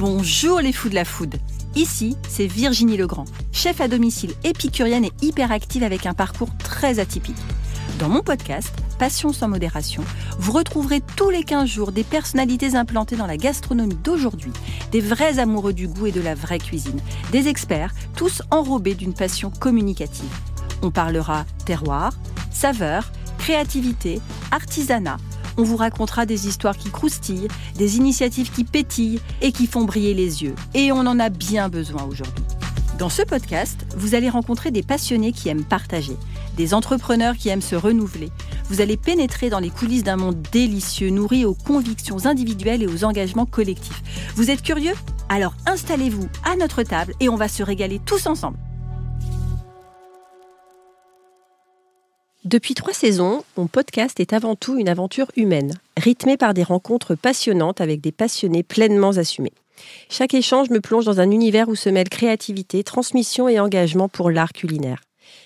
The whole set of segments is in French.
Bonjour les fous de la food. Ici, c'est Virginie Legrand, chef à domicile épicurienne et hyperactive avec un parcours très atypique. Dans mon podcast, Passion sans modération, vous retrouverez tous les 15 jours des personnalités implantées dans la gastronomie d'aujourd'hui, des vrais amoureux du goût et de la vraie cuisine, des experts, tous enrobés d'une passion communicative. On parlera terroir, saveurs, créativité, artisanat. On vous racontera des histoires qui croustillent, des initiatives qui pétillent et qui font briller les yeux. Et on en a bien besoin aujourd'hui. Dans ce podcast, vous allez rencontrer des passionnés qui aiment partager, des entrepreneurs qui aiment se renouveler. Vous allez pénétrer dans les coulisses d'un monde délicieux, nourri aux convictions individuelles et aux engagements collectifs. Vous êtes curieux ? Alors installez-vous à notre table et on va se régaler tous ensemble. Depuis 3 saisons, mon podcast est avant tout une aventure humaine, rythmée par des rencontres passionnantes avec des passionnés pleinement assumés. Chaque échange me plonge dans un univers où se mêlent créativité, transmission et engagement pour l'art culinaire.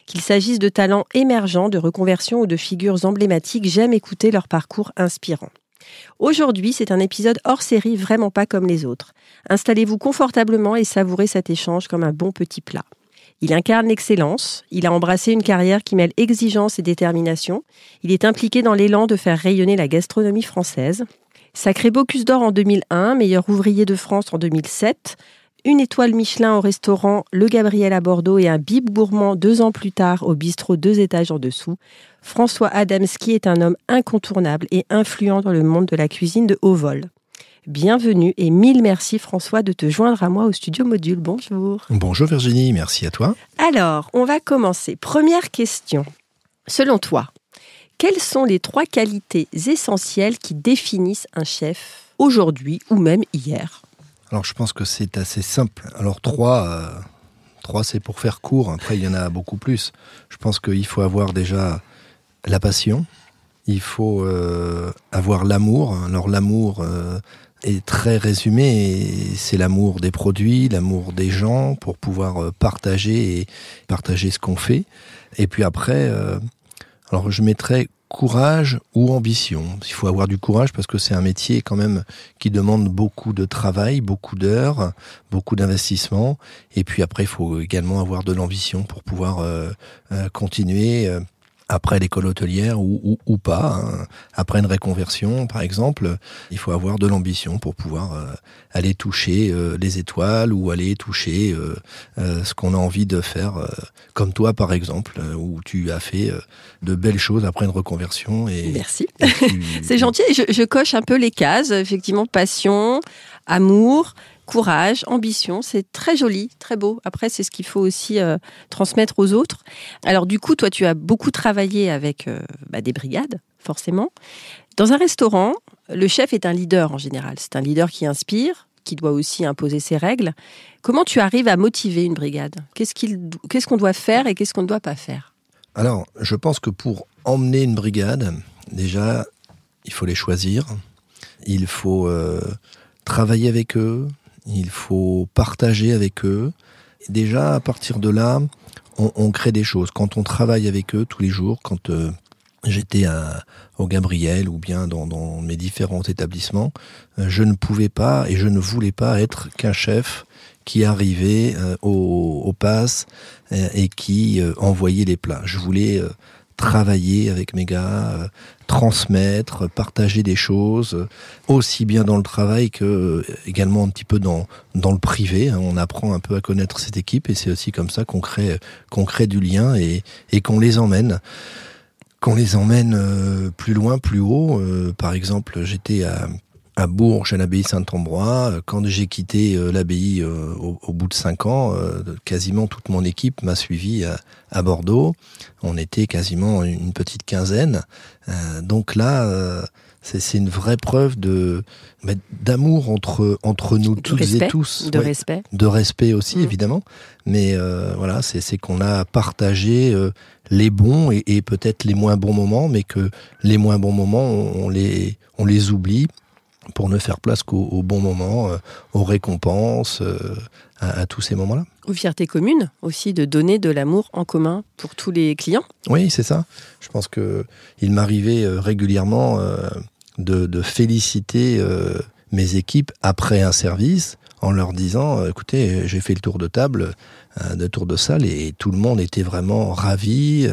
Qu'il s'agisse de talents émergents, de reconversions ou de figures emblématiques, j'aime écouter leur parcours inspirant. Aujourd'hui, c'est un épisode hors série vraiment pas comme les autres. Installez-vous confortablement et savourez cet échange comme un bon petit plat. Il incarne l'excellence, il a embrassé une carrière qui mêle exigence et détermination, il est impliqué dans l'élan de faire rayonner la gastronomie française. Sacré Bocuse d'Or en 2001, meilleur ouvrier de France en 2007, une étoile Michelin au restaurant Le Gabriel à Bordeaux et un bib gourmand 2 ans plus tard au bistrot 2 étages en dessous, François Adamski est un homme incontournable et influent dans le monde de la cuisine de haut vol. Bienvenue et 1000 merci François de te joindre à moi au studio Module. Bonjour. Bonjour Virginie, merci à toi. Alors, on va commencer. Première question. Selon toi, quelles sont les 3 qualités essentielles qui définissent un chef aujourd'hui ou même hier ? Alors je pense que c'est assez simple. Alors 3 c'est pour faire court, après il y en a beaucoup plus. Je pense qu'il faut avoir déjà la passion, il faut avoir l'amour. Alors l'amour est très résumé, et c'est l'amour des produits, l'amour des gens, pour pouvoir partager ce qu'on fait. Et puis après, alors je mettrais courage ou ambition. Il faut avoir du courage parce que c'est un métier quand même qui demande beaucoup de travail, beaucoup d'heures, beaucoup d'investissement. Et puis après, il faut également avoir de l'ambition pour pouvoir continuer après l'école hôtelière ou pas. Après une reconversion, par exemple, il faut avoir de l'ambition pour pouvoir aller toucher les étoiles ou aller toucher ce qu'on a envie de faire. Comme toi, par exemple, où tu as fait de belles choses après une reconversion. Merci. C'est gentil. Je coche un peu les cases. Effectivement, passion, amour, courage, ambition, c'est très joli, très beau. Après, c'est ce qu'il faut aussi transmettre aux autres. Alors du coup, toi, tu as beaucoup travaillé avec des brigades, forcément. Dans un restaurant, le chef est un leader en général. C'est un leader qui inspire, qui doit aussi imposer ses règles. Comment tu arrives à motiver une brigade ? Qu'est-ce qu'on doit faire et qu'est-ce qu'on ne doit pas faire ? Alors, je pense que pour emmener une brigade, déjà, il faut les choisir. Il faut travailler avec eux. Il faut partager avec eux. Et déjà, à partir de là, on crée des choses. Quand on travaille avec eux tous les jours, quand j'étais au Gabriel ou bien dans mes différents établissements, je ne pouvais pas et je ne voulais pas être qu'un chef qui arrivait au pass et qui envoyait les plats. Je voulais travailler avec mes gars, transmettre, partager des choses, aussi bien dans le travail que également un petit peu dans le privé. On apprend un peu à connaître cette équipe et c'est aussi comme ça qu'on crée du lien et qu'on les emmène. Qu'on les emmène plus loin, plus haut. Par exemple, j'étais à Bourges, à l'abbaye Saint-Ambrois. Quand j'ai quitté l'abbaye au bout de 5 ans, quasiment toute mon équipe m'a suivi à Bordeaux. On était quasiment une petite quinzaine. Donc là, c'est une vraie preuve d'amour entre nous toutes et tous. De respect. De respect aussi, évidemment. Mais voilà, c'est qu'on a partagé les bons et peut-être les moins bons moments, mais que les moins bons moments, on les oublie pour ne faire place qu'aux bons moments, aux récompenses, à tous ces moments-là. Aux fiertés communes aussi, de donner de l'amour en commun pour tous les clients. Oui, c'est ça. Je pense qu'il m'arrivait régulièrement de féliciter mes équipes après un service en leur disant, écoutez, j'ai fait le tour de table, de tour de salle, et tout le monde était vraiment ravi.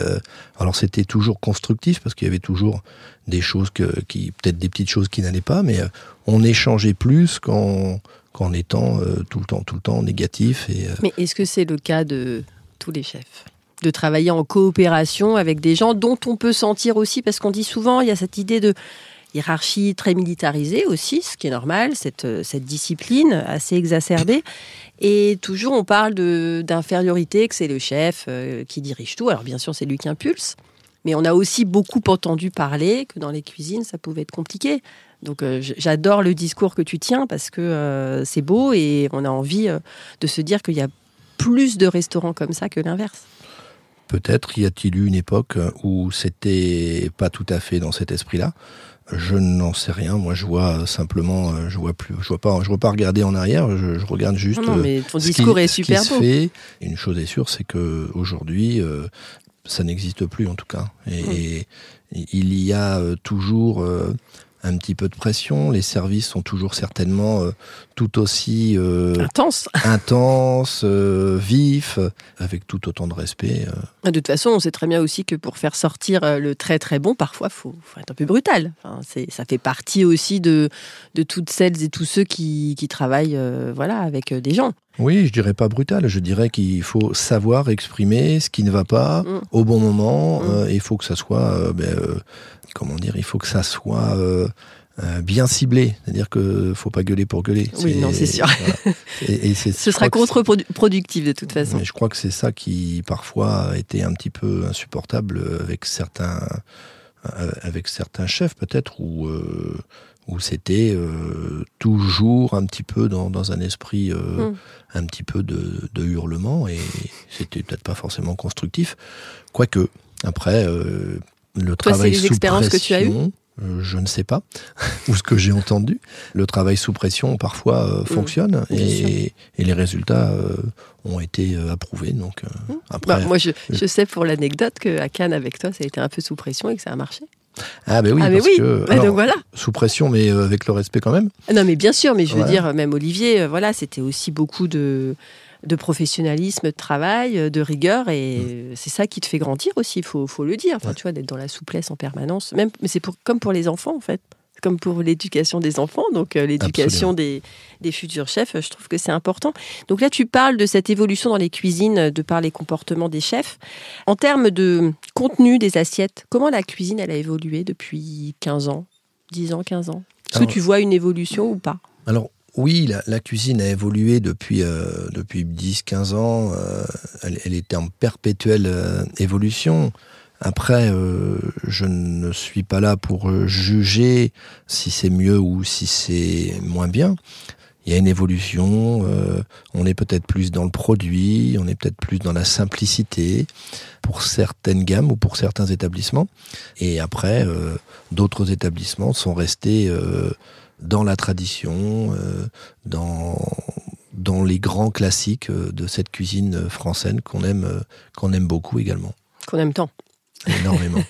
Alors c'était toujours constructif, parce qu'il y avait toujours des choses peut-être des petites choses qui n'allaient pas, mais on échangeait plus qu'en étant tout le temps négatif. Mais est-ce que c'est le cas de tous les chefs ? De travailler en coopération avec des gens dont on peut sentir aussi, parce qu'on dit souvent, il y a cette idée de hiérarchie très militarisée aussi, ce qui est normal, cette discipline assez exacerbée. Et toujours, on parle d'infériorité, que c'est le chef qui dirige tout. Alors bien sûr, c'est lui qui impulse. Mais on a aussi beaucoup entendu parler que dans les cuisines, ça pouvait être compliqué. Donc j'adore le discours que tu tiens, parce que c'est beau et on a envie de se dire qu'il y a plus de restaurants comme ça que l'inverse. Peut-être y a-t-il eu une époque où c'était pas tout à fait dans cet esprit-là. Je n'en sais rien. Moi, je vois simplement, je vois pas regarder en arrière. Je regarde juste. Non, mais ton discours est super beau. Fait. Une chose est sûre, c'est que aujourd'hui, ça n'existe plus en tout cas. Et il y a toujours un petit peu de pression. Les services sont toujours certainement tout aussi intenses, vifs, avec tout autant de respect. De toute façon, on sait très bien aussi que pour faire sortir le très très bon, parfois, faut être un peu brutal. Enfin, ça fait partie aussi de toutes celles et tous ceux qui travaillent avec des gens. Oui, je dirais pas brutal, je dirais qu'il faut savoir exprimer ce qui ne va pas au bon moment. Il faut que ça soit, il faut que ça soit bien ciblé. C'est-à-dire que faut pas gueuler pour gueuler. Oui, non, c'est sûr. Voilà. Ce sera contre-productif de toute façon. Mais je crois que c'est ça qui parfois a été un petit peu insupportable avec certains chefs peut-être, où c'était toujours un petit peu dans un esprit un petit peu de hurlement, et c'était peut-être pas forcément constructif. Quoique, après, le travail sous pression, que tu as eues je ne sais pas, ou ce que j'ai entendu, le travail sous pression parfois fonctionne, et les résultats ont été approuvés. Donc, après, moi, je sais pour l'anecdote qu'à Cannes, avec toi, ça a été un peu sous pression et que ça a marché. Ah ben oui, que, alors, donc voilà. Sous pression, mais avec le respect quand même. Non, mais bien sûr, mais je veux dire, même Olivier, c'était aussi beaucoup de professionnalisme, de travail, de rigueur, et c'est ça qui te fait grandir aussi, il faut le dire. Enfin, tu vois, d'être dans la souplesse en permanence. Mais c'est comme pour les enfants, en fait. C'est comme pour l'éducation des enfants, donc l'éducation des futurs chefs, je trouve que c'est important. Donc là, tu parles de cette évolution dans les cuisines, de par les comportements des chefs. En termes de contenu des assiettes, comment la cuisine, elle a évolué depuis 15 ans, 10 ans, 15 ans ? Est-ce que tu vois une évolution ou pas ? Alors, oui, la cuisine a évolué depuis 10-15 ans. Elle était en perpétuelle évolution. Après, je ne suis pas là pour juger si c'est mieux ou si c'est moins bien. Il y a une évolution, on est peut-être plus dans le produit, on est peut-être plus dans la simplicité pour certaines gammes ou pour certains établissements. Et après, d'autres établissements sont restés dans la tradition, dans les grands classiques de cette cuisine française qu'on aime beaucoup également. Qu'on aime tant. Énormément.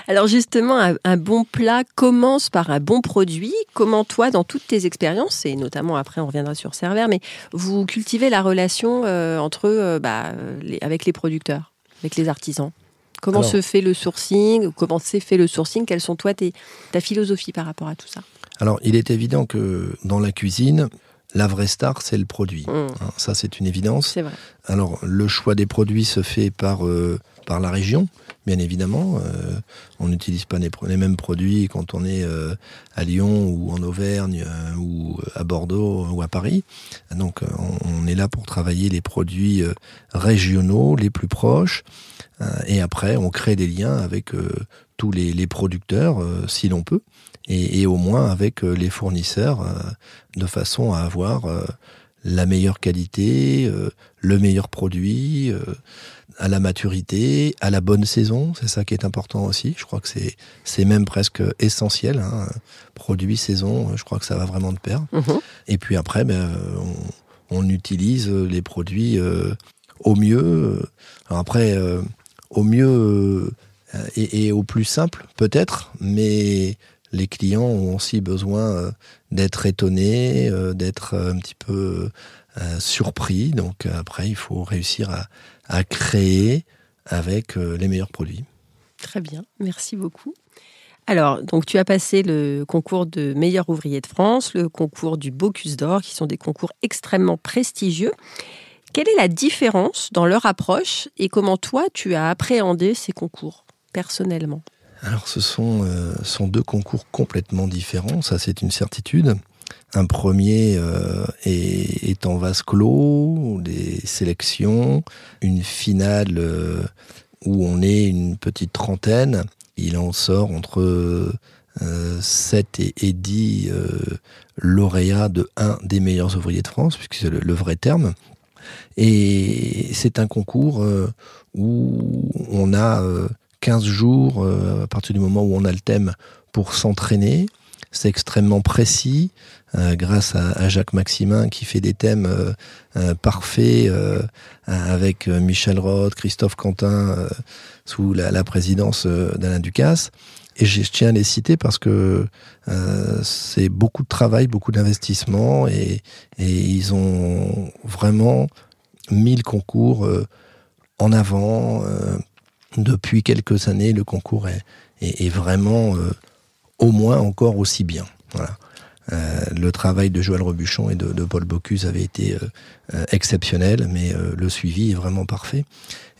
Alors justement, un bon plat commence par un bon produit. Comment toi, dans toutes tes expériences, et notamment après on reviendra sur Servère, mais vous cultivez la relation avec les producteurs, avec les artisans ? Comment se fait le sourcing ? Comment s'est fait le sourcing ? Quelles sont toi ta philosophie par rapport à tout ça ? Alors, il est évident que dans la cuisine, la vraie star, c'est le produit. Ça, c'est une évidence. C'est vrai. Alors, le choix des produits se fait par la région, bien évidemment. On n'utilise pas les mêmes produits quand on est à Lyon ou en Auvergne ou à Bordeaux ou à Paris. Donc, on est là pour travailler les produits régionaux, les plus proches. Et après, on crée des liens avec tous les producteurs, si l'on peut. Et au moins avec les fournisseurs, de façon à avoir la meilleure qualité, le meilleur produit, à la maturité, à la bonne saison. C'est ça qui est important aussi. Je crois que c'est même presque essentiel. Produit, saison, je crois que ça va vraiment de pair. Et puis après, on utilise les produits au mieux. Alors après, au mieux et au plus simple, peut-être, mais les clients ont aussi besoin d'être étonnés, d'être un petit peu surpris. Donc après, il faut réussir à créer avec les meilleurs produits. Très bien, merci beaucoup. Alors, donc tu as passé le concours de meilleur ouvrier de France, le concours du Bocuse d'Or, qui sont des concours extrêmement prestigieux. Quelle est la différence dans leur approche et comment toi, tu as appréhendé ces concours, personnellement ? Alors, ce sont deux concours complètement différents, ça c'est une certitude. Un premier est en vase clos, des sélections, une finale où on est une petite trentaine. Il en sort entre 7 et 10 lauréats de un des meilleurs ouvriers de France, puisque c'est le vrai terme. Et c'est un concours où on a 15 jours, à partir du moment où on a le thème, pour s'entraîner. C'est extrêmement précis, grâce à Jacques Maximin qui fait des thèmes parfaits avec Michel Roth, Christophe Quentin, sous la présidence d'Alain Ducasse. Et je tiens à les citer parce que c'est beaucoup de travail, beaucoup d'investissement et ils ont vraiment mis le concours en avant. Depuis quelques années, le concours est vraiment au moins encore aussi bien. Voilà. Le travail de Joël Robuchon et de Paul Bocuse avait été exceptionnel, mais le suivi est vraiment parfait.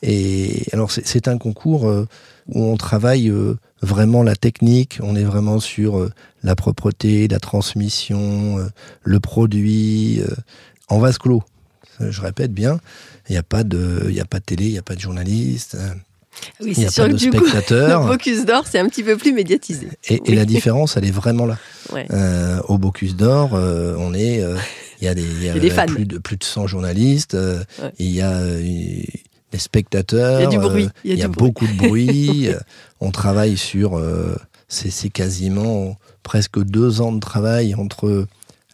Et alors c'est un concours où on travaille vraiment la technique, on est vraiment sur la propreté, la transmission, le produit, en vase clos. Je répète bien, il n'y a pas de télé, il n'y a pas de journaliste. Oui, c'est sûr que du coup, le Bocuse d'Or, c'est un petit peu plus médiatisé. Et la différence, elle est vraiment là. Ouais. Au Bocuse d'Or, on est, il y a des fans. plus de 100 journalistes. Ouais. Il y a des spectateurs. Il y a du bruit. Il y a beaucoup de bruit. On travaille sur, c'est quasiment presque 2 ans de travail entre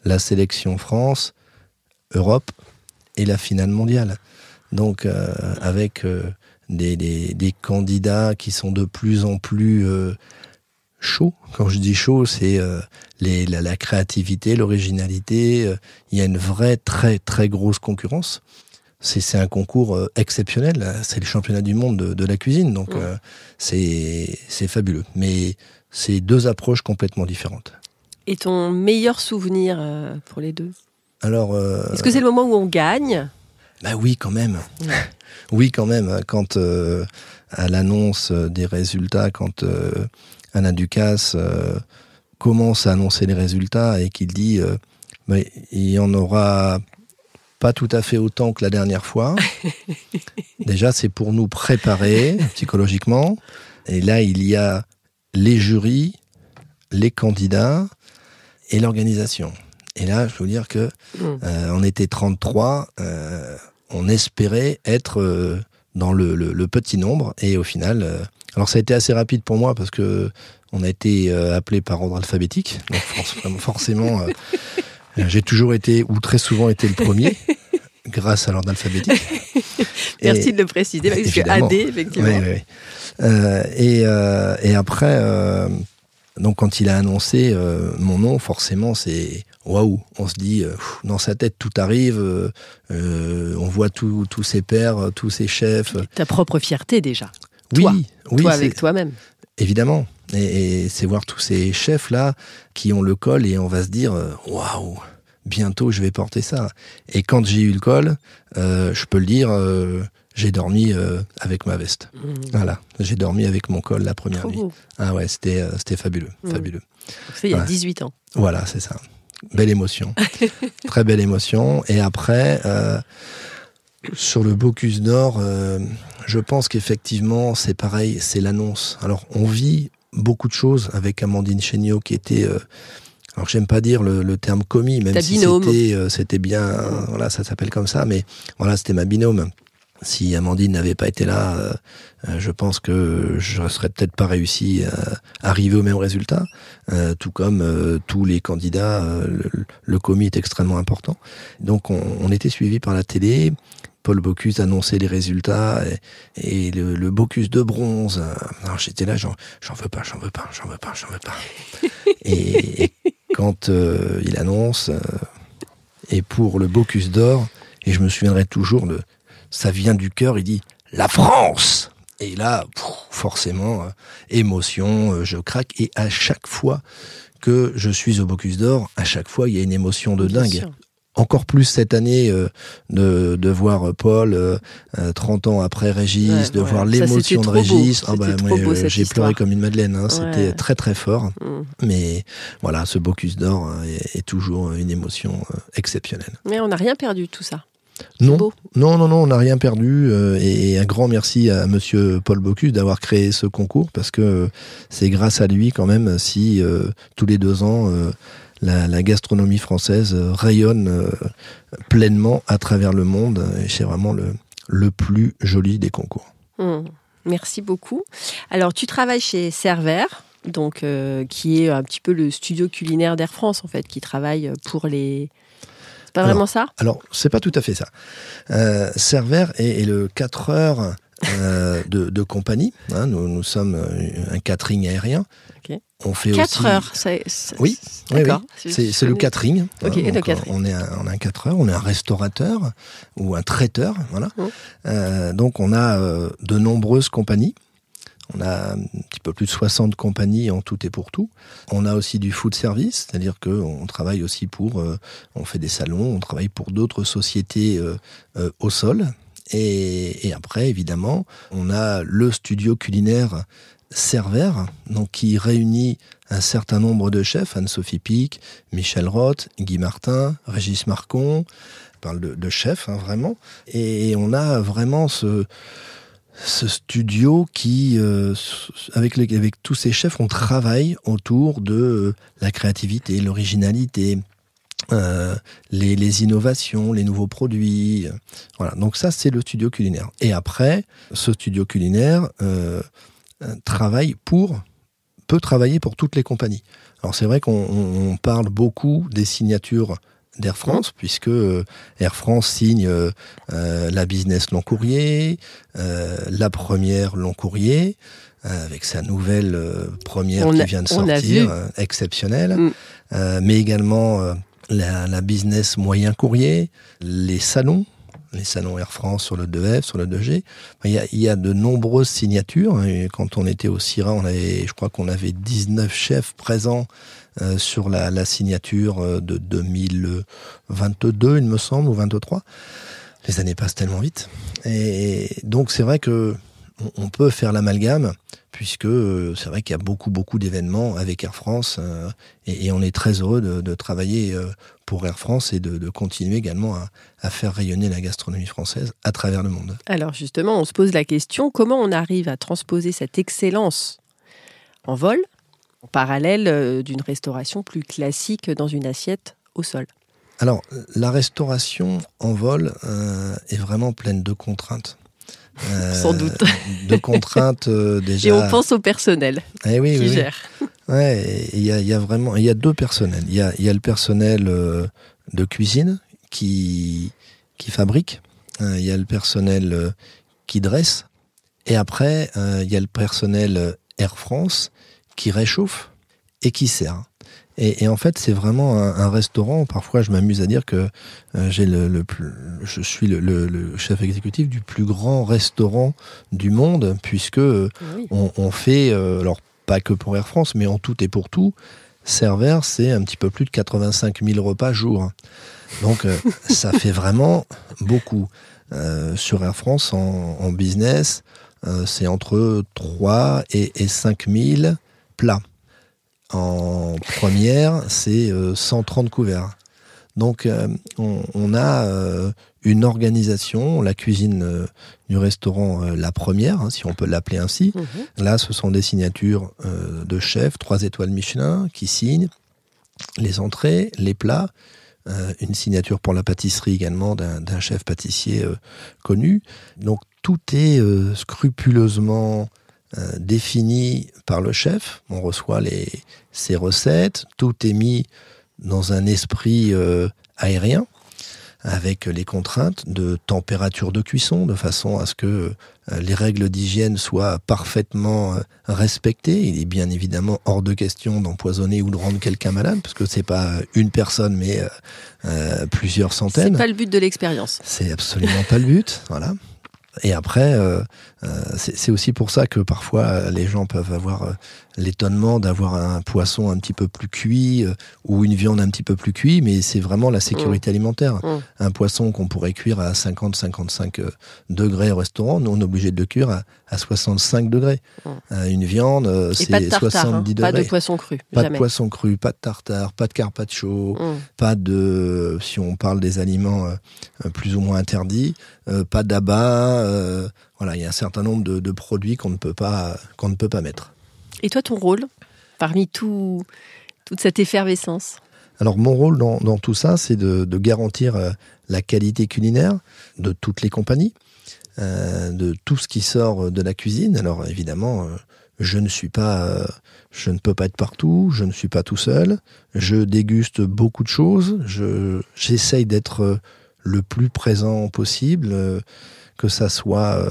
la sélection France, Europe et la finale mondiale. Donc avec des candidats qui sont de plus en plus chauds. Quand je dis chaud, c'est la créativité, l'originalité. Il y a une vraie très très grosse concurrence. C'est un concours exceptionnel. C'est le championnat du monde de la cuisine, donc c'est fabuleux. Mais c'est 2 approches complètement différentes. Et ton meilleur souvenir pour les deux ? Alors, est-ce que c'est le moment où on gagne ? Bah oui, quand même. Ouais. Oui, quand même. Quand à l'annonce des résultats, quand Alain Ducasse commence à annoncer les résultats et qu'il dit il y en aura pas tout à fait autant que la dernière fois. Déjà, c'est pour nous préparer psychologiquement. Et là, il y a les jurys, les candidats et l'organisation. Et là, je veux dire que on était 33, on espérait être dans le petit nombre. Et au final, alors ça a été assez rapide pour moi parce que on a été appelé par ordre alphabétique. Donc forcément, j'ai toujours été, ou très souvent été le premier, grâce à l'ordre alphabétique. Merci de le préciser, parce que AD, effectivement. Oui. Et après... Donc quand il a annoncé mon nom, forcément c'est waouh. On se dit dans sa tête tout arrive. On voit tous ses pairs, tous ses chefs. Ta propre fierté déjà. Oui, toi avec toi-même. Évidemment. Et c'est voir tous ces chefs là qui ont le col et on va se dire waouh. Bientôt je vais porter ça. Et quand j'ai eu le col, je peux le dire. J'ai dormi avec ma veste. Voilà, j'ai dormi avec mon col la première nuit. Ah ouais, c'était fabuleux, fabuleux. C'est il y a 18 ans. Voilà, c'est ça. Belle émotion. Très belle émotion. Et après, sur le Bocuse d'Or, je pense qu'effectivement, c'est pareil, c'est l'annonce. Alors, on vit beaucoup de choses avec Amandine Chéniaud qui était... alors, j'aime pas dire le terme commis, même si c'était bien... Voilà, ça s'appelle comme ça, mais voilà, c'était ma binôme. Si Amandine n'avait pas été là, je pense que je ne serais peut-être pas réussi à arriver au même résultat. Tout comme tous les candidats, le commis est extrêmement important. Donc on était suivis par la télé. Paul Bocuse annonçait les résultats et le Bocuse de bronze. Alors j'étais là, j'en veux pas. Et quand il annonce, et pour le Bocuse d'or, et je me souviendrai toujours ça vient du cœur, il dit « La France !» Et là, forcément, émotion, je craque. Et à chaque fois que je suis au Bocuse d'or, à chaque fois, il y a une émotion de dingue. Sûr. Encore plus cette année de voir Paul 30 ans après Régis, de voir l'émotion de Régis. J'ai pleuré comme une madeleine, hein. C'était très très fort. Mais voilà, ce Bocuse d'or est toujours une émotion exceptionnelle. Mais on n'a rien perdu tout ça. Non, on n'a rien perdu et un grand merci à monsieur Paul Bocuse d'avoir créé ce concours parce que c'est grâce à lui quand même si tous les 2 ans la gastronomie française rayonne pleinement à travers le monde et c'est vraiment le plus joli des concours. Merci beaucoup. Alors tu travailles chez Servair, donc qui est un petit peu le studio culinaire d'Air France en fait, qui travaille pour les... Pas vraiment ça ? Alors, c'est pas tout à fait ça. Servair est le 4 heures de compagnie. Hein, nous sommes un catering aérien. Okay. On fait 4 aussi... heures, Oui. C'est le catering. Okay, donc, on est un 4 heures, on est un restaurateur ou un traiteur. Voilà. Donc, on a de nombreuses compagnies. On a un petit peu plus de 60 compagnies en tout et pour tout. On a aussi du food service, c'est-à-dire qu'on travaille aussi on fait des salons, on travaille pour d'autres sociétés au sol. Et après, évidemment, on a le studio culinaire Servair, donc qui réunit un certain nombre de chefs, Anne-Sophie Pic, Michel Roth, Guy Martin, Régis Marcon. On parle de chefs, hein, vraiment. Et on a vraiment ce studio qui, avec tous ces chefs, on travaille autour de la créativité, l'originalité, les innovations, les nouveaux produits. Voilà. Donc ça, c'est le studio culinaire. Et après, ce studio culinaire peut travailler pour toutes les compagnies. Alors c'est vrai qu'on parle beaucoup des signatures d'Air France, puisque Air France signe la business long courrier, la première long courrier, avec sa nouvelle première qui vient de sortir, exceptionnelle, mais également la business moyen courrier, les salons Air France sur le 2F, sur le 2G. Il y a de nombreuses signatures. Et quand on était au CIRA, je crois qu'on avait 19 chefs présents sur la signature de 2022, il me semble, ou 23. Les années passent tellement vite. Et donc, c'est vrai que on peut faire l'amalgame, puisque c'est vrai qu'il y a beaucoup d'événements avec Air France, et on est très heureux de travailler pour Air France et de continuer également à faire rayonner la gastronomie française à travers le monde. Alors justement, on se pose la question, comment on arrive à transposer cette excellence en vol, en parallèle d'une restauration plus classique dans une assiette au sol ? Alors, la restauration en vol est vraiment pleine de contraintes. Sans doute. De contraintes déjà. Et on pense au personnel qui gère. Ouais, il y a 2 personnels. Il y a le personnel de cuisine qui fabrique. Il y a le personnel qui dresse. Et après, il y a le personnel Air France qui réchauffe et qui sert. Et en fait, c'est vraiment un restaurant. Parfois, je m'amuse à dire que je suis le chef exécutif du plus grand restaurant du monde, puisque on fait, alors pas que pour Air France, mais en tout et pour tout, Servair, c'est un petit peu plus de 85 000 repas jour. Donc, ça fait vraiment beaucoup. Sur Air France, en business, c'est entre 3 et 5 000 plats. En première, c'est 130 couverts. Donc, on a une organisation, la cuisine du restaurant La Première, hein, si on peut l'appeler ainsi. Là, ce sont des signatures de chefs, 3 étoiles Michelin, qui signent les entrées, les plats, une signature pour la pâtisserie également d'un chef pâtissier connu. Donc tout est scrupuleusement défini par le chef. On reçoit ses recettes, tout est mis dans un esprit aérien, avec les contraintes de température de cuisson, de façon à ce que les règles d'hygiène soient parfaitement respectées. Il est bien évidemment hors de question d'empoisonner ou de rendre quelqu'un malade, parce que c'est pas une personne, mais plusieurs centaines. C'est pas le but de l'expérience. C'est absolument pas le but, voilà. Et après, c'est aussi pour ça que parfois les gens peuvent avoir l'étonnement d'avoir un poisson un petit peu plus cuit ou une viande un petit peu plus cuite, mais c'est vraiment la sécurité alimentaire. Un poisson qu'on pourrait cuire à 50-55 degrés au restaurant, nous on est obligé de le cuire à 65 degrés. Une viande, c'est pas de tartare, 70 degrés. Pas de poisson cru. Pas jamais. de poisson cru, pas de tartare, pas de carpaccio, pas de, si on parle des aliments plus ou moins interdits, pas d'abat. Voilà, il y a un certain nombre de produits qu'on ne peut pas mettre. Et toi, ton rôle, parmi toute cette effervescence? Alors, mon rôle dans tout ça, c'est de garantir la qualité culinaire de toutes les compagnies, de tout ce qui sort de la cuisine. Alors, évidemment, je ne peux pas être partout, je ne suis pas tout seul, je déguste beaucoup de choses, j'essaye d'être le plus présent possible, que ça soit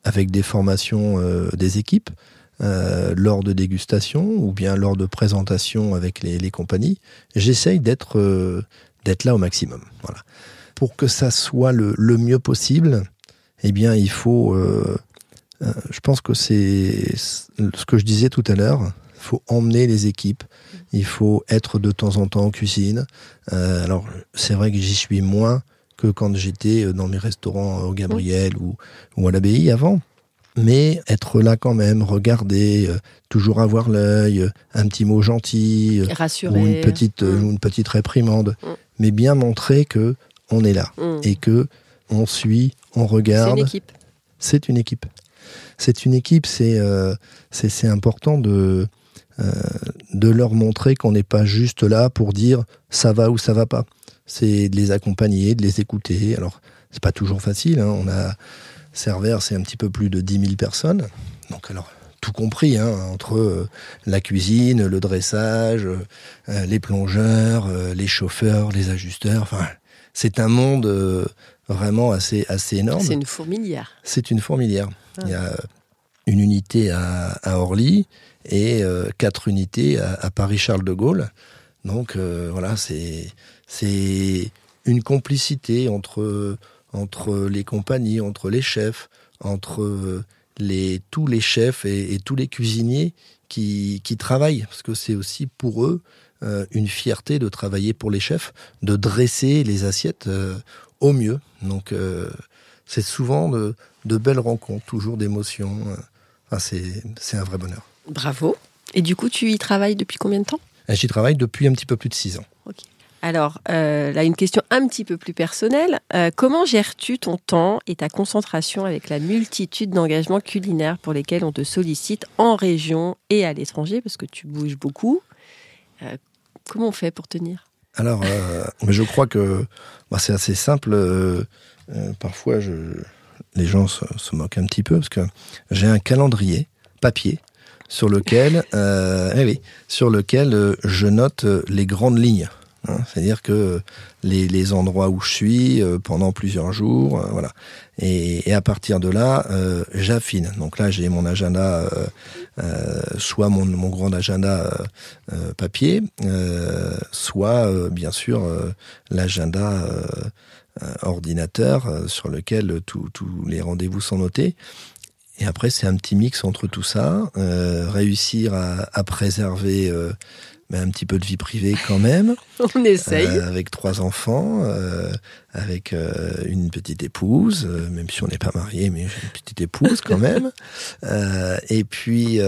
avec des formations des équipes, lors de dégustation ou bien lors de présentation avec les compagnies. J'essaye d'être là au maximum. Voilà. Pour que ça soit le mieux possible, eh bien, il faut... je pense que c'est ce que je disais tout à l'heure. Il faut emmener les équipes. Il faut être de temps en temps en cuisine. Alors, c'est vrai que j'y suis moins que quand j'étais dans mes restaurants au Gabriel ou à l'Abbaye avant. Mais être là quand même, regarder, toujours avoir l'œil, un petit mot gentil, rassurer, ou une petite réprimande, mais bien montrer que on est là et que on suit, on regarde. C'est une équipe. C'est une équipe. C'est une équipe. C'est important de leur montrer qu'on n'est pas juste là pour dire ça va ou ça va pas. C'est de les accompagner, de les écouter. Alors c'est pas toujours facile. On a Cervère, c'est un petit peu plus de 10 000 personnes. Donc alors, tout compris, entre la cuisine, le dressage, les plongeurs, les chauffeurs, les ajusteurs. Enfin, c'est un monde vraiment assez énorme. C'est une fourmilière. C'est une fourmilière. Il y a une unité à Orly et 4 unités à Paris-Charles de Gaulle. Donc voilà, c'est une complicité entre les compagnies, entre les chefs, entre tous les chefs et tous les cuisiniers qui travaillent. Parce que c'est aussi pour eux une fierté de travailler pour les chefs, de dresser les assiettes au mieux. Donc c'est souvent de belles rencontres, toujours d'émotions. C'est un vrai bonheur. Bravo. Et du coup, tu y travailles depuis combien de temps ? J'y travaille depuis un petit peu plus de 6 ans. Ok. Alors, là, une question un petit peu plus personnelle. Comment gères-tu ton temps et ta concentration avec la multitude d'engagements culinaires pour lesquels on te sollicite en région et à l'étranger, parce que tu bouges beaucoup. Comment on fait pour tenir ? Alors, je crois que c'est assez simple. Parfois, les gens se moquent un petit peu, parce que j'ai un calendrier papier sur lequel je note les grandes lignes. C'est-à-dire que les endroits où je suis pendant plusieurs jours, voilà. Et à partir de là, j'affine. Donc là, j'ai mon agenda, soit mon grand agenda papier, soit bien sûr l'agenda ordinateur sur lequel tous les rendez-vous sont notés. Et après, c'est un petit mix entre tout ça, réussir à préserver un petit peu de vie privée quand même. On essaye. Avec 3 enfants, avec une petite épouse, même si on n'est pas mariés, mais j'ai une petite épouse quand même. Et puis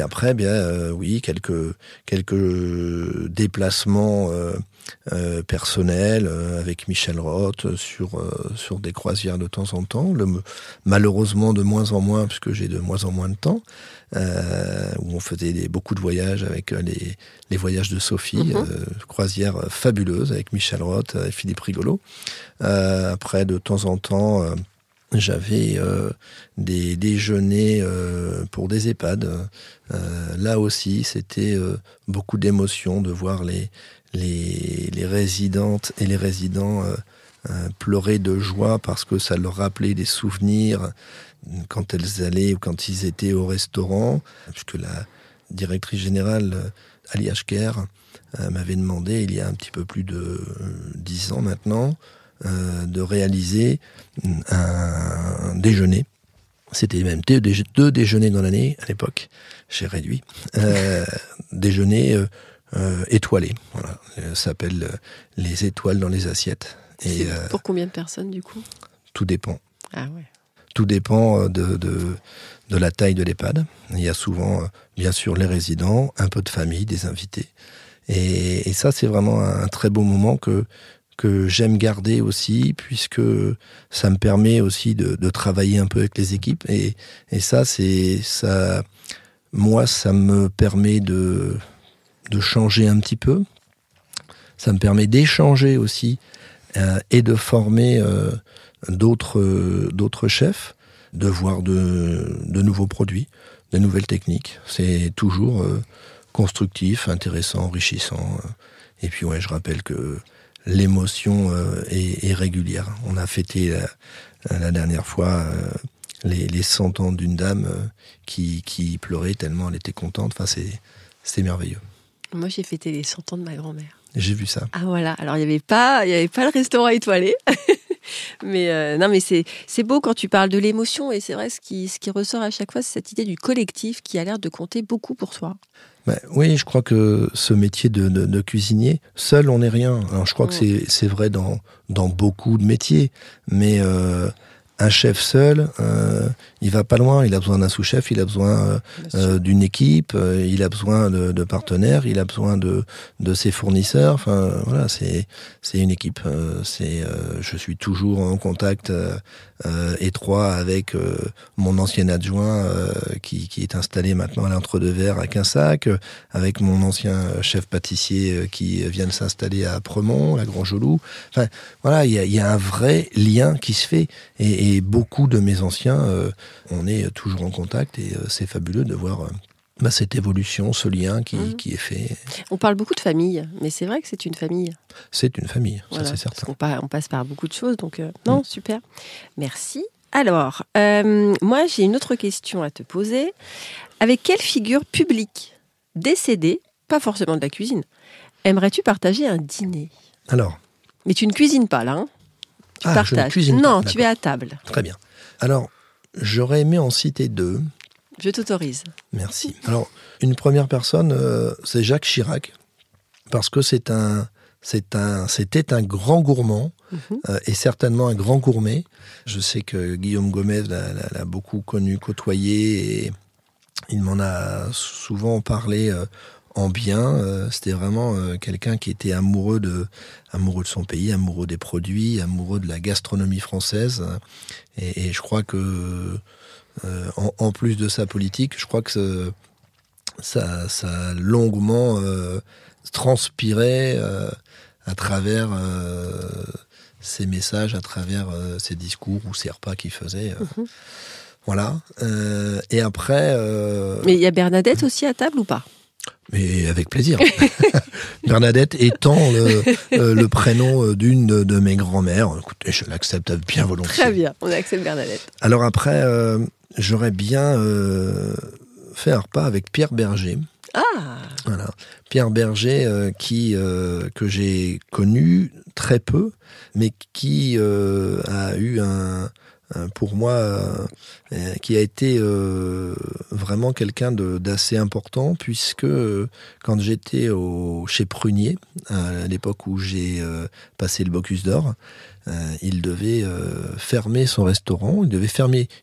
après, oui, quelques déplacements personnel avec Michel Roth sur des croisières de temps en temps. Malheureusement de moins en moins, puisque j'ai de moins en moins de temps, où on faisait beaucoup de voyages avec les voyages de Sophie, croisière fabuleuse avec Michel Roth et Philippe Rigolo. Après, de temps en temps, j'avais des déjeuners pour des EHPAD. Là aussi, c'était beaucoup d'émotions de voir les résidentes et les résidents pleurer de joie parce que ça leur rappelait des souvenirs quand elles allaient ou quand ils étaient au restaurant. Puisque la directrice générale, Ali Ashker, m'avait demandé, il y a un petit peu plus de 10 ans maintenant, de réaliser un déjeuner. C'était même deux déjeuners dans l'année à l'époque. J'ai réduit. Déjeuner étoilé. Voilà. Ça s'appelle les étoiles dans les assiettes. Et pour combien de personnes du coup ? Tout dépend. Ah ouais. Tout dépend de la taille de l'EHPAD. Il y a souvent, bien sûr, les résidents, un peu de famille, des invités. Et ça, c'est vraiment un très beau moment que j'aime garder aussi, puisque ça me permet aussi de travailler un peu avec les équipes. Et ça, moi, ça me permet de changer un petit peu. Ça me permet d'échanger aussi et de former d'autres chefs, de voir de nouveaux produits, de nouvelles techniques. C'est toujours constructif, intéressant, enrichissant. Et puis, je rappelle que l'émotion est régulière. On a fêté la dernière fois les 100 ans d'une dame qui pleurait tellement elle était contente. Enfin, c'est merveilleux. Moi, j'ai fêté les 100 ans de ma grand-mère. J'ai vu ça. Ah voilà, alors il n'y avait pas le restaurant étoilé. Mais non, mais c'est beau quand tu parles de l'émotion, et c'est vrai, ce qui ressort à chaque fois, c'est cette idée du collectif qui a l'air de compter beaucoup pour toi. Oui, je crois que ce métier de cuisinier, seul on n'est rien. Alors je crois que c'est vrai dans beaucoup de métiers, mais un chef seul, il va pas loin. Il a besoin d'un sous-chef, il a besoin d'une équipe, il a besoin de partenaires, il a besoin de ses fournisseurs. Enfin voilà, c'est une équipe. Je suis toujours en contact étroit avec mon ancien adjoint qui est installé maintenant à l'Entre-deux-Verts à Quinsac, avec mon ancien chef pâtissier qui vient de s'installer à Premont, à Grand-Joloux. Enfin voilà, il y a un vrai lien qui se fait. Et beaucoup de mes anciens, on est toujours en contact, et c'est fabuleux de voir cette évolution, ce lien qui est fait. On parle beaucoup de famille, mais c'est vrai que c'est une famille. C'est une famille, voilà, ça c'est certain. On passe par beaucoup de choses, donc non, super. Merci. Alors, moi j'ai une autre question à te poser. Avec quelle figure publique décédée, pas forcément de la cuisine, aimerais-tu partager un dîner ? Alors. Mais tu ne cuisines pas là, hein ? Tu partages. Je ne cuisine non, pas, tu es à table. Très bien. Alors, j'aurais aimé en citer deux. Je t'autorise. Merci. Alors, une première personne, c'est Jacques Chirac, parce que c'était un grand gourmand, et certainement un grand gourmet. Je sais que Guillaume Gomez l'a beaucoup connu, côtoyé, et il m'en a souvent parlé en bien. C'était vraiment quelqu'un qui était amoureux de son pays, amoureux des produits, amoureux de la gastronomie française. Et je crois que, en plus de sa politique, je crois que ça a longuement transpiré à travers ses messages, à travers ses discours ou ses repas qu'il faisait. Voilà. Et après... Mais il y a Bernadette aussi à table ou pas ? Mais avec plaisir. Bernadette étant le prénom d'une de mes grand-mères. Écoutez, je l'accepte bien volontiers. Très bien, on accepte Bernadette. Alors après, j'aurais bien fait un repas avec Pierre Berger. Ah. Voilà. Pierre Berger, que j'ai connu très peu, mais qui a eu pour moi, qui a été vraiment quelqu'un d'assez important, puisque quand j'étais chez Prunier, à l'époque où j'ai passé le Bocuse d'Or, il devait fermer son restaurant.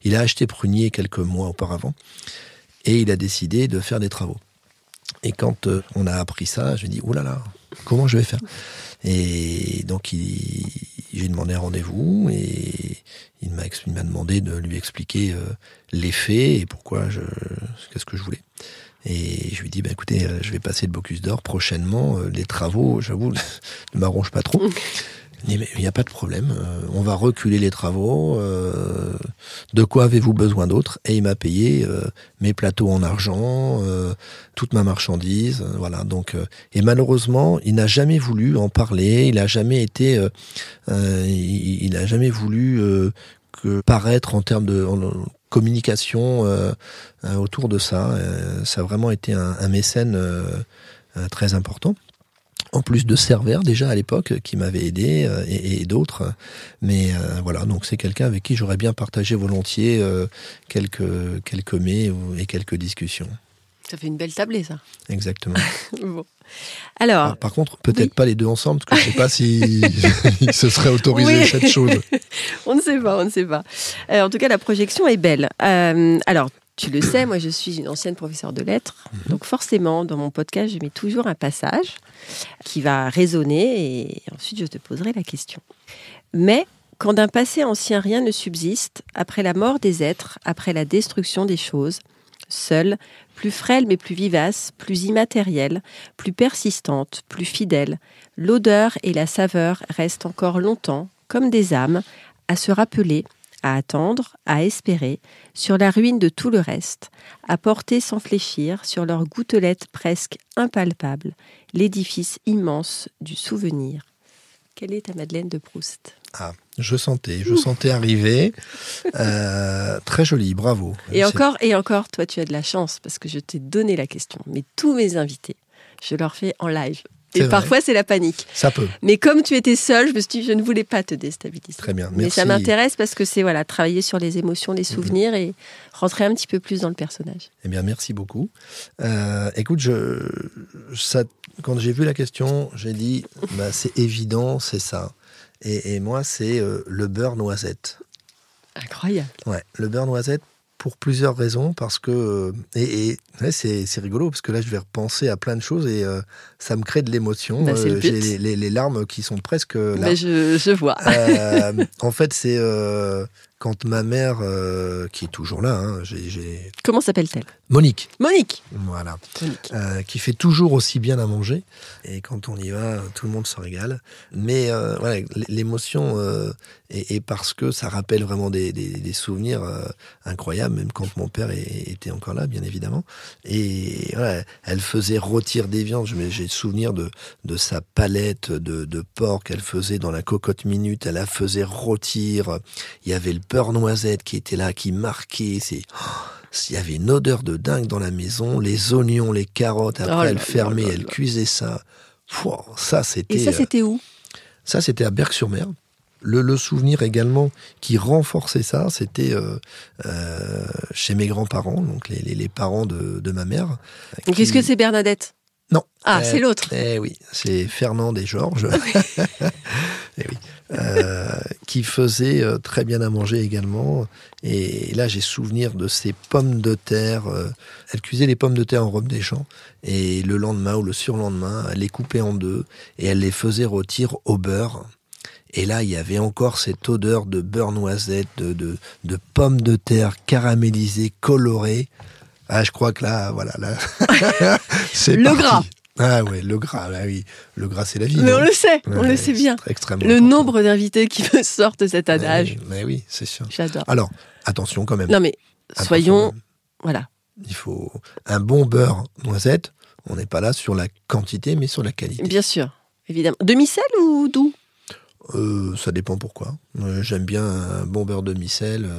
Il a acheté Prunier quelques mois auparavant, et il a décidé de faire des travaux. Et quand on a appris ça, je me dis, oh là là, Comment je vais faire? Et donc, j'ai demandé un rendez-vous et il m'a demandé de lui expliquer les faits et qu'est-ce que je voulais. Et je lui ai dit, écoutez, je vais passer le Bocuse d'Or prochainement. Les travaux, j'avoue, ne m'arrangent pas trop. Il n'y a pas de problème. On va reculer les travaux. De quoi avez-vous besoin d'autre? Et il m'a payé mes plateaux en argent, toute ma marchandise. Voilà. Donc, et malheureusement, il n'a jamais voulu en parler. Il n'a jamais été. Il a jamais voulu paraître en termes de communication autour de ça. Ça a vraiment été un mécène très important. En plus de Servère déjà à l'époque qui m'avait aidé et d'autres, mais voilà, donc c'est quelqu'un avec qui j'aurais bien partagé volontiers quelques mets et quelques discussions. Ça fait une belle tablée, ça. Exactement. Bon. Alors, par contre, peut-être pas les deux ensemble, parce que je ne sais pas si ce serait autorisé cette chose. On ne sait pas. En tout cas, la projection est belle. Alors, tu le sais, moi je suis une ancienne professeure de lettres, donc forcément dans mon podcast je mets toujours un passage qui va résonner et ensuite je te poserai la question. Mais quand d'un passé ancien rien ne subsiste, après la mort des êtres, après la destruction des choses, seule, plus frêle mais plus vivace, plus immatérielle, plus persistante, plus fidèle, l'odeur et la saveur restent encore longtemps, comme des âmes, à se rappeler, à attendre, à espérer, sur la ruine de tout le reste, à porter sans fléchir, sur leurs gouttelettes presque impalpables, l'édifice immense du souvenir. Quelle est ta Madeleine de Proust? Ah, je sentais arriver. Très joli, bravo. Et encore, toi tu as de la chance, parce que je t'ai donné la question. Mais tous mes invités, je leur fais en live. Et parfois, c'est la panique. Ça peut. Mais comme tu étais seule, je me suis dit, je ne voulais pas te déstabiliser. Très bien, merci. Mais ça m'intéresse parce que c'est travailler sur les émotions, les souvenirs et rentrer un petit peu plus dans le personnage. Eh bien, merci beaucoup. Écoute, quand j'ai vu la question, j'ai dit, c'est évident, c'est ça. Et moi, c'est le beurre noisette. Incroyable. Ouais, le beurre noisette. Pour plusieurs raisons, parce que c'est rigolo, parce que là je vais repenser à plein de choses et ça me crée de l'émotion. J'ai les larmes qui sont presque là. Mais je vois. En fait, c'est quand ma mère, qui est toujours là, Comment s'appelle-t-elle? Monique. Voilà. Monique. Qui fait toujours aussi bien à manger. Et quand on y va, tout le monde se régale. Mais l'émotion est parce que ça rappelle vraiment des souvenirs incroyables, même quand mon père était encore là, bien évidemment. Et elle faisait rôtir des viandes. J'ai le souvenir de sa palette de porc qu'elle faisait dans la cocotte minute. Elle la faisait rôtir. Il y avait le beurre noisette qui était là, qui marquait. Il y avait une odeur de dingue dans la maison. Les oignons, les carottes. Après, elle fermait, elle cuisait ça. Ça, c'était. Et ça, c'était où? Ça, c'était à Berck-sur-Mer. Le souvenir également qui renforçait ça, c'était chez mes grands-parents, donc les parents de ma mère. Qu'est-ce que c'est Bernadette? Non. C'est l'autre. Oui, c'est Fernande et Georges. Oui. Qui faisait très bien à manger également. Et là, j'ai souvenir de ces pommes de terre. Elle cuisait les pommes de terre en robe des champs. Et le lendemain ou le surlendemain, elle les coupait en deux et elle les faisait rôtir au beurre. Et là, il y avait encore cette odeur de beurre noisette, de pommes de terre caramélisées, colorées. Ah, je crois que là, voilà, là, c'est le parti. Gras. Ah ouais, le gras, oui. Le gras, c'est la vie. Mais non? on le sait, on le sait bien. Extrêmement le important. nombre d'invités qui me sortent cet adage. Mais oui, c'est sûr. J'adore. Alors, attention quand même. Non mais, soyons... Voilà. Il faut un bon beurre noisette. On n'est pas là sur la quantité, mais sur la qualité. Bien sûr, évidemment. Demi-sel ou doux? Ça dépend pourquoi. J'aime bien un bon beurre demi-sel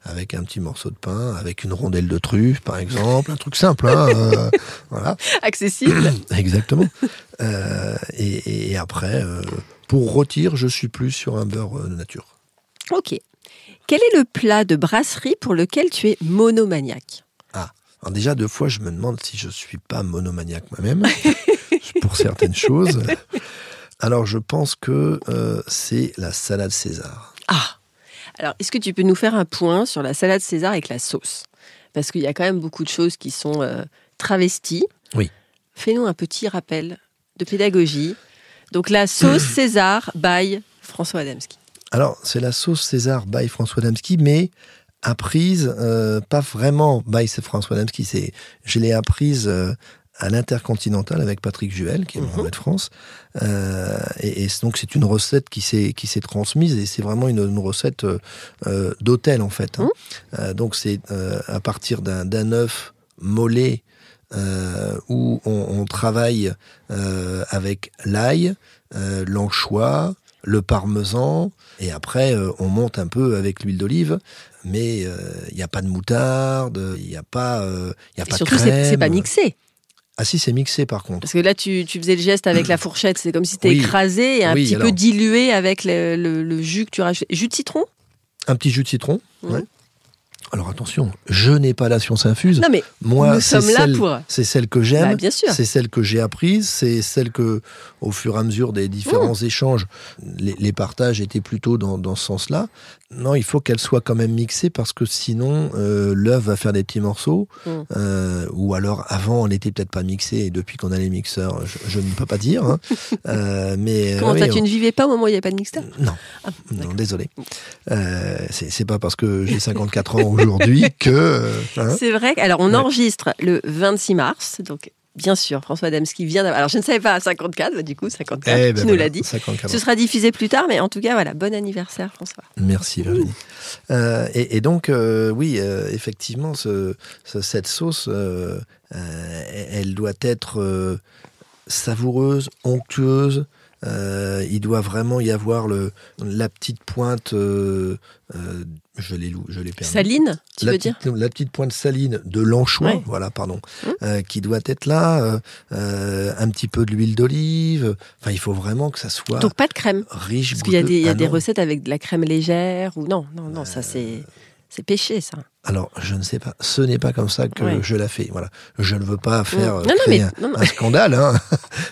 avec un petit morceau de pain, avec une rondelle de truffe, par exemple. Un truc simple, hein, voilà. Accessible. Exactement. Et après, pour rôtir, je suis plus sur un beurre de nature. Ok. Quel est le plat de brasserie pour lequel tu es monomaniaque? Alors déjà, 2 fois, je me demande si je suis pas monomaniaque moi-même, pour certaines choses. Alors, je pense que c'est la salade César. Alors, est-ce que tu peux nous faire un point sur la salade César avec la sauce? Parce qu'il y a quand même beaucoup de choses qui sont travesties. Oui. Fais-nous un petit rappel de pédagogie. Donc la sauce César by François Adamski. Alors, c'est la sauce César by François Adamski, mais apprise, pas vraiment by François Adamski. Je l'ai apprise à l'Intercontinental avec Patrick Juel, qui est mon maître de France. Et donc, c'est une recette qui s'est transmise, et c'est vraiment une recette d'hôtel, en fait. Donc, c'est à partir d'un œuf mollet, où on travaille avec l'ail, l'anchois, le parmesan, et après on monte un peu avec l'huile d'olive, mais il n'y a pas de moutarde, il n'y a pas de crème. Surtout, c'est pas mixé. Ah si, c'est mixé par contre. Parce que là, tu faisais le geste avec la fourchette, c'est comme si c'était écrasé et un petit peu dilué avec le jus que tu rajoutes. Jus de citron ? Un petit jus de citron, ouais. Alors attention, je n'ai pas la science infuse. Non mais moi, nous sommes là pour. C'est celle que j'aime. Bah, bien sûr. C'est celle que j'ai apprise. C'est celle que, au fur et à mesure des différents échanges, les partages étaient plutôt dans ce sens-là. Non, il faut qu'elle soit quand même mixée parce que sinon, l'œuf va faire des petits morceaux. Ou alors, avant, elle n'était peut-être pas mixée et depuis qu'on a les mixeurs, je ne peux pas dire. Hein. Mais comment tu ne vivais pas au moment où il n'y avait pas de mixeur ? Non, non, désolé. C'est pas parce que j'ai 54 ans aujourd'hui que... C'est vrai. Alors, on enregistre le 26 mars, donc bien sûr, François Adamski vient d'avoir... Alors, je ne savais pas, 54, bah, du coup, 54, tu nous l'as dit. 54. Ce sera diffusé plus tard, mais en tout cas, voilà, bon anniversaire, François. Merci, Virginie. Et donc, oui, effectivement, cette sauce, elle doit être savoureuse, onctueuse. Il doit vraiment y avoir la petite pointe... je l'ai perdu. Saline, tu veux dire ? La petite pointe saline de l'anchois, voilà, pardon, qui doit être là, un petit peu de l'huile d'olive. Enfin, il faut vraiment que ça soit donc pas de crème, riche. Parce qu'il y a des recettes avec de la crème légère ou non, ça c'est péché, ça. Alors, je ne sais pas. Ce n'est pas comme ça que je la fais. Voilà. Je ne veux pas faire un scandale, hein.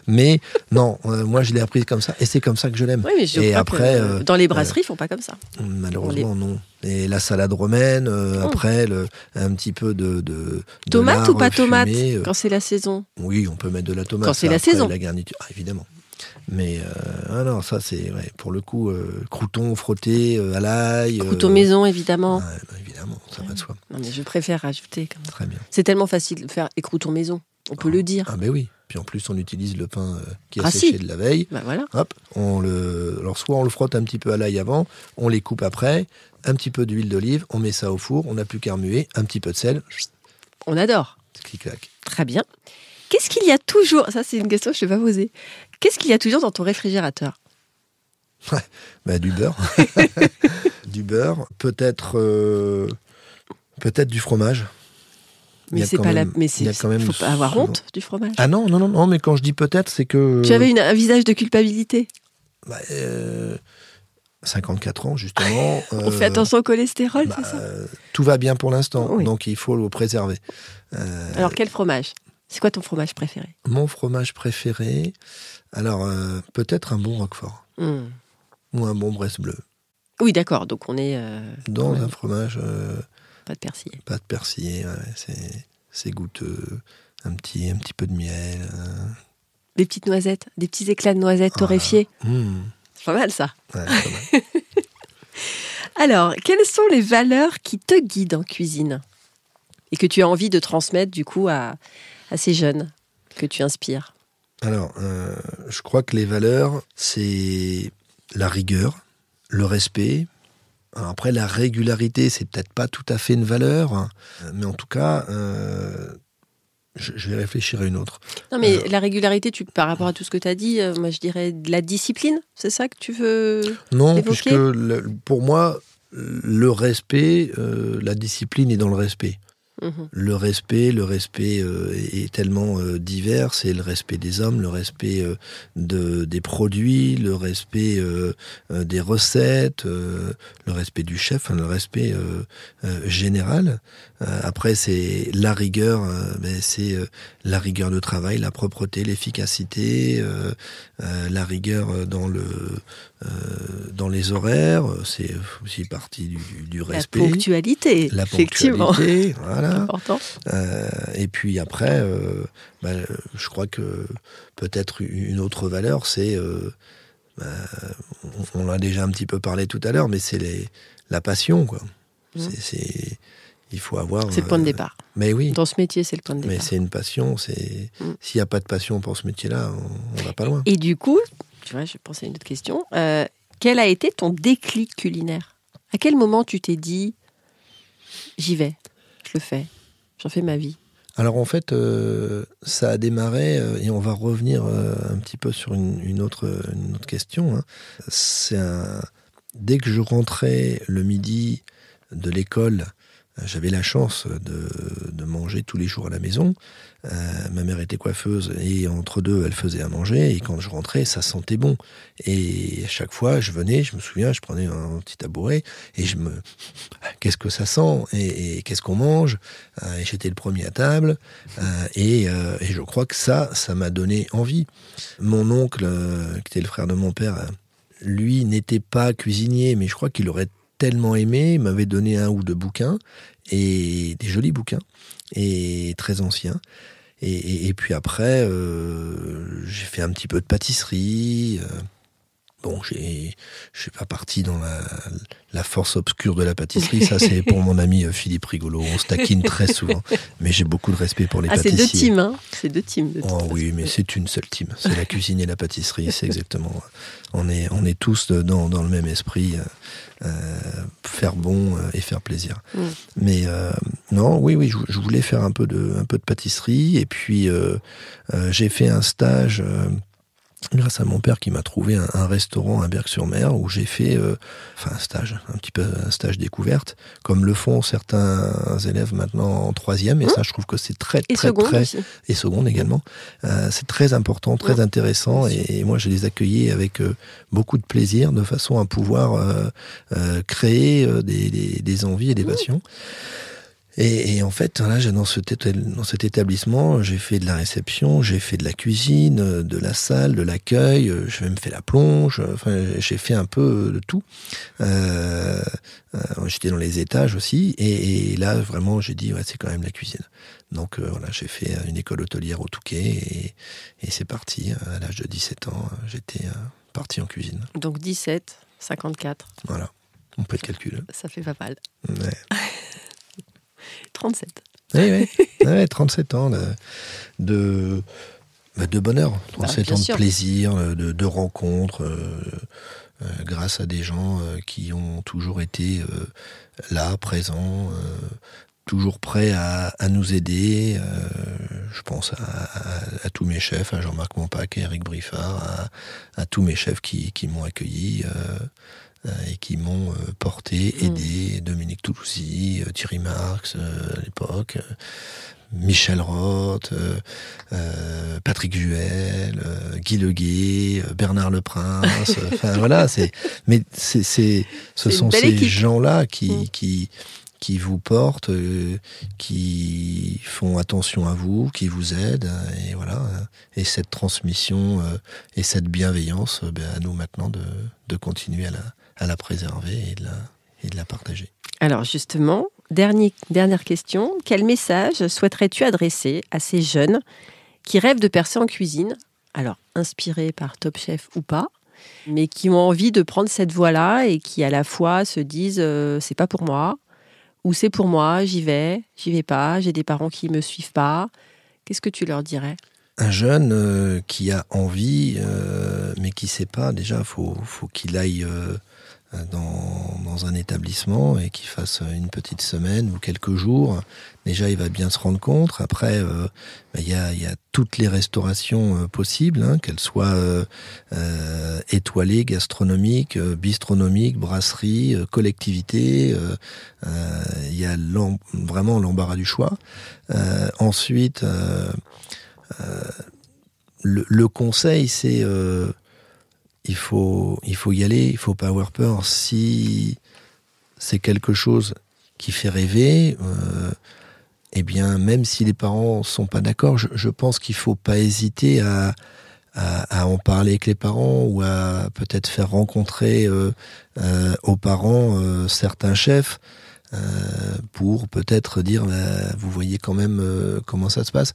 Mais non, moi je l'ai apprise comme ça et c'est comme ça que je l'aime. Oui, mais et après, dans les brasseries, ils font pas comme ça. Malheureusement, non. Et la salade romaine, après, un petit peu de tomate ou pas tomate quand c'est la saison. Oui, on peut mettre de la tomate. Quand c'est la saison. La garniture, évidemment. Mais non, ça c'est pour le coup croûtons frottés à l'ail. Croûtons maison, évidemment. Évidemment, ça va de soi. Non, mais je préfère rajouter. Très bien. C'est tellement facile de faire des croûtons maison. On peut le dire. Ah, mais oui. Puis en plus, on utilise le pain qui est séché de la veille. Bah, voilà. Hop, alors soit on le frotte un petit peu à l'ail avant, on les coupe après, un petit peu d'huile d'olive, on met ça au four, on n'a plus qu'à remuer, un petit peu de sel. On adore. Clic-clac. Très bien. Qu'est-ce qu'il y a toujours, ça c'est une question que je ne vais pas poser, qu'est-ce qu'il y a toujours dans ton réfrigérateur ? Du beurre. Du beurre, peut-être du fromage. Mais c'est pas mais il faut pas avoir honte du fromage. Ah non, mais quand je dis peut-être, c'est que... Tu avais un visage de culpabilité. 54 ans, justement. On fait attention au cholestérol, c'est ça ? Tout va bien pour l'instant, donc il faut le préserver. Alors, quel fromage ? C'est quoi ton fromage préféré ? Mon fromage préféré, alors peut-être un bon Roquefort. Ou un bon Bresse bleu. Oui, d'accord, donc on est... dans un fromage... pas de persillé. Pas de persillé, c'est goûteux. Un petit peu de miel. Des petites noisettes, des petits éclats de noisettes torréfiés. C'est pas mal, ça. Ouais, c'est pas mal. Alors, quelles sont les valeurs qui te guident en cuisine ? Et que tu as envie de transmettre, du coup, à ces jeunes que tu inspires ? Alors, je crois que les valeurs, c'est la rigueur, le respect. Alors après, la régularité, c'est peut-être pas tout à fait une valeur, hein, mais en tout cas, je vais réfléchir à une autre. Non, mais la régularité, par rapport à tout ce que tu as dit, moi je dirais de la discipline, c'est ça que tu veux non, évoquer ? Puisque pour moi, le respect, la discipline est dans le respect. Le respect est tellement divers, c'est le respect des hommes, le respect des produits, le respect des recettes, le respect du chef, le respect général. Après, c'est la rigueur, c'est la rigueur de travail, la propreté, l'efficacité, la rigueur dans dans les horaires, c'est aussi partie du respect. La ponctualité, effectivement. Voilà. Important. Et puis après, je crois que peut-être une autre valeur, c'est, on a déjà un petit peu parlé tout à l'heure, mais c'est la passion, quoi. Il faut avoir... C'est le point de départ. Mais oui. Dans ce métier, c'est le point de départ. Mais c'est une passion. S'il n'y a pas de passion pour ce métier-là, on va pas loin. Et du coup, tu vois, je pensais à une autre question. Quel a été ton déclic culinaire ? À quel moment tu t'es dit, j'y vais, je le fais, j'en fais ma vie ? Alors en fait, ça a démarré, et on va revenir un petit peu sur une autre question. Hein. Dès que je rentrais le midi de l'école, j'avais la chance de manger tous les jours à la maison. Ma mère était coiffeuse et entre deux, elle faisait à manger. Et quand je rentrais, ça sentait bon. Et à chaque fois, je venais, je me souviens, je prenais un petit tabouret et qu'est-ce que ça sent et qu'est-ce qu'on mange. Et j'étais le premier à table. Et je crois que ça m'a donné envie. Mon oncle, qui était le frère de mon père, lui n'était pas cuisinier, mais je crois qu'il aurait tellement aimé, il m'avait donné 1 ou 2 bouquins, et des jolis bouquins, et très anciens. Et puis après, j'ai fait un petit peu de pâtisserie. Bon, je suis pas parti dans la force obscure de la pâtisserie. Ça, c'est pour mon ami Philippe Rigolo. On se taquine très souvent. Mais j'ai beaucoup de respect pour les pâtissiers. C'est 2 teams, hein. C'est 2 teams. Oui, mais c'est une seule team. C'est la cuisine et la pâtisserie. C'est exactement... On est tous dans le même esprit. Faire bon et faire plaisir. Mais non, oui, je voulais faire un peu de pâtisserie. Et puis, j'ai fait un stage... grâce à mon père qui m'a trouvé un restaurant à Berck-sur-Mer où j'ai fait un stage découverte, comme le font certains élèves maintenant en 3e, et ça je trouve que c'est très aussi. Et seconde également. C'est très important, très intéressant, et moi je les accueillais avec beaucoup de plaisir, de façon à pouvoir créer des envies et des passions. Et en fait, là, dans cet établissement, j'ai fait de la réception, j'ai fait de la cuisine, de la salle, de l'accueil, j'ai même fait la plonge, j'ai fait un peu de tout. J'étais dans les étages aussi, et là, vraiment, j'ai dit, c'est quand même la cuisine. Donc voilà, j'ai fait une école hôtelière au Touquet, et c'est parti. À l'âge de 17 ans, j'étais parti en cuisine. Donc 17, 54. Voilà, on peut le calculer. Ça fait pas mal. Ouais. 37. Oui, 37 ans de bonheur, 37 ans de plaisir, de rencontres, grâce à des gens qui ont toujours été là, présents, toujours prêts à nous aider. Je pense à tous mes chefs, à Jean-Marc Montpac et Eric Briffard, à tous mes chefs qui m'ont accueilli et qui m'ont porté, aidé. Dominique Toulousy, Thierry Marx à l'époque, Michel Roth, Patrick Juel, Guy Leguet, Bernard Leprince. Voilà, ce sont ces équipe. gens-là qui vous portent, qui font attention à vous, qui vous aident, et voilà. Et cette transmission et cette bienveillance, à nous maintenant de continuer à la préserver et de la partager. Alors justement, dernière question, quel message souhaiterais-tu adresser à ces jeunes qui rêvent de percer en cuisine, alors inspirés par Top Chef ou pas, mais qui ont envie de prendre cette voie-là et qui à la fois se disent c'est pas pour moi, ou c'est pour moi, j'y vais pas, j'ai des parents qui me suivent pas. Qu'est-ce que tu leur dirais ? Un jeune qui a envie, mais qui sait pas, déjà, faut qu'il aille dans un établissement et qu'il fasse une petite semaine ou quelques jours. Déjà, il va bien se rendre compte. Après, il y a toutes les restaurations possibles, qu'elles soient étoilées, gastronomiques, bistronomiques, brasseries, collectivités. Il y a vraiment l'embarras du choix. Ensuite, le conseil, c'est il faut y aller, il faut pas avoir peur. Si c'est quelque chose qui fait rêver, eh bien, même si les parents sont pas d'accord, je pense qu'il faut pas hésiter à à en parler avec les parents ou à peut-être faire rencontrer aux parents certains chefs pour peut-être dire vous voyez quand même comment ça se passe.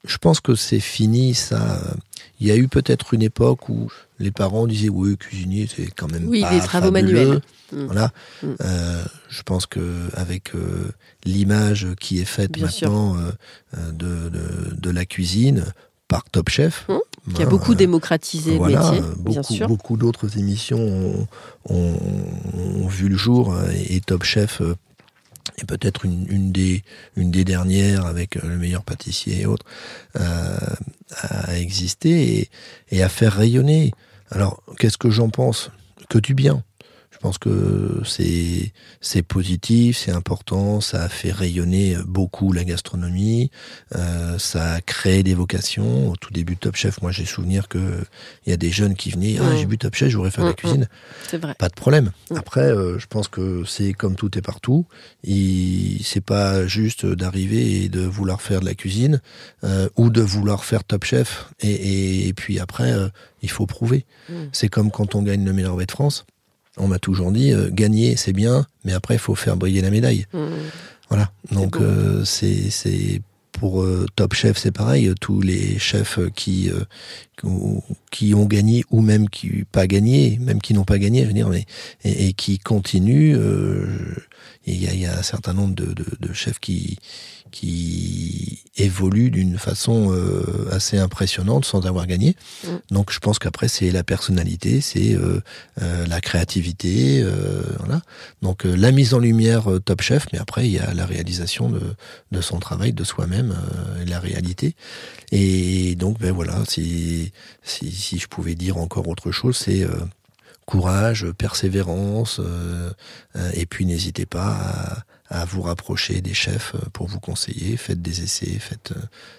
Je pense que c'est fini ça. Il y a eu peut-être une époque où les parents disaient oui, cuisinier c'est quand même pas des travaux fabuleux. manuels. Voilà. Je pense que avec l'image qui est faite Bien maintenant de la cuisine par Top Chef, qui a beaucoup démocratisé le métier, bien sûr. Beaucoup d'autres émissions ont vu le jour et Top Chef est peut-être une des dernières avec le meilleur pâtissier et autres à exister et à faire rayonner. Alors, qu'est-ce que j'en pense ? Que du bien. Je pense que c'est positif, c'est important, ça a fait rayonner beaucoup la gastronomie, ça a créé des vocations. Au tout début de Top Chef, moi j'ai souvenir que il y a des jeunes qui venaient, j'ai vu Top Chef, j'aurais fait la cuisine. C'est vrai. Pas de problème. Après, je pense que c'est comme tout et partout. C'est pas juste d'arriver et de vouloir faire de la cuisine ou de vouloir faire Top Chef et puis après, il faut prouver. C'est comme quand on gagne le meilleur revêt de France. On m'a toujours dit, gagner c'est bien, mais après il faut faire briller la médaille. Voilà. Donc c'est pour Top Chef c'est pareil. Tous les chefs qui ont gagné ou même qui pas gagné, même qui n'ont pas gagné, je veux dire, mais et qui continuent. Il y a un certain nombre de chefs qui évoluent d'une façon assez impressionnante sans avoir gagné. Donc je pense qu'après c'est la personnalité, c'est la créativité, voilà. Donc la mise en lumière Top Chef, mais après il y a la réalisation de son travail, de soi-même, et la réalité. Et donc voilà, si je pouvais dire encore autre chose, c'est courage, persévérance, et puis n'hésitez pas à vous rapprocher des chefs pour vous conseiller, faites des essais,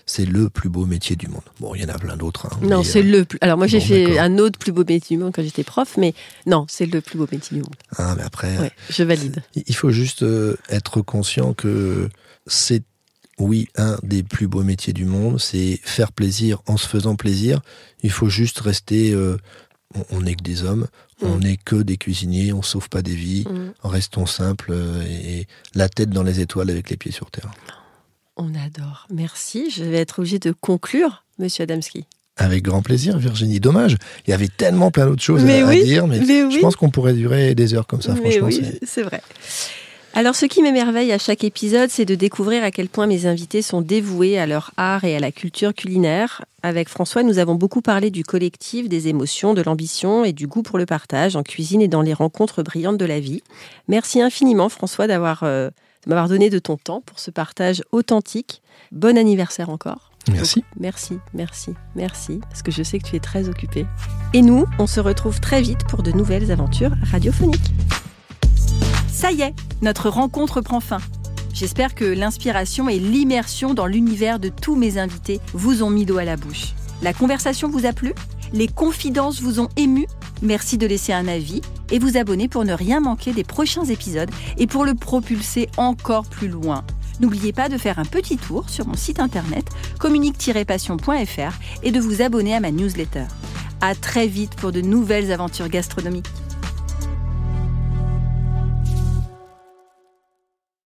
c'est le plus beau métier du monde. Bon, il y en a plein d'autres. Non, c'est le plus... Alors moi j'ai fait un autre plus beau métier du monde quand j'étais prof, mais non, c'est le plus beau métier du monde. Mais après... je valide. Il faut juste être conscient que c'est, oui, un des plus beaux métiers du monde, c'est faire plaisir en se faisant plaisir. Il faut juste rester... on n'est que des hommes, on n'est que des cuisiniers, on sauve pas des vies, restons simples et la tête dans les étoiles avec les pieds sur terre. On adore. Merci. Je vais être obligée de conclure, Monsieur Adamski. Avec grand plaisir, Virginie. Dommage, il y avait tellement plein d'autres choses à dire, mais je pense qu'on pourrait durer des heures comme ça, franchement. C'est vrai. Alors, ce qui m'émerveille à chaque épisode, c'est de découvrir à quel point mes invités sont dévoués à leur art et à la culture culinaire. Avec François, nous avons beaucoup parlé du collectif, des émotions, de l'ambition et du goût pour le partage en cuisine et dans les rencontres brillantes de la vie. Merci infiniment, François, de m'avoir donné de ton temps pour ce partage authentique. Bon anniversaire encore. Merci. Donc, merci, parce que je sais que tu es très occupé. Et nous, on se retrouve très vite pour de nouvelles aventures radiophoniques. Ça y est, notre rencontre prend fin. J'espère que l'inspiration et l'immersion dans l'univers de tous mes invités vous ont mis l'eau à la bouche. La conversation vous a plu ? Les confidences vous ont ému ? Merci de laisser un avis et vous abonner pour ne rien manquer des prochains épisodes et pour le propulser encore plus loin. N'oubliez pas de faire un petit tour sur mon site internet communique-passion.fr et de vous abonner à ma newsletter. À très vite pour de nouvelles aventures gastronomiques.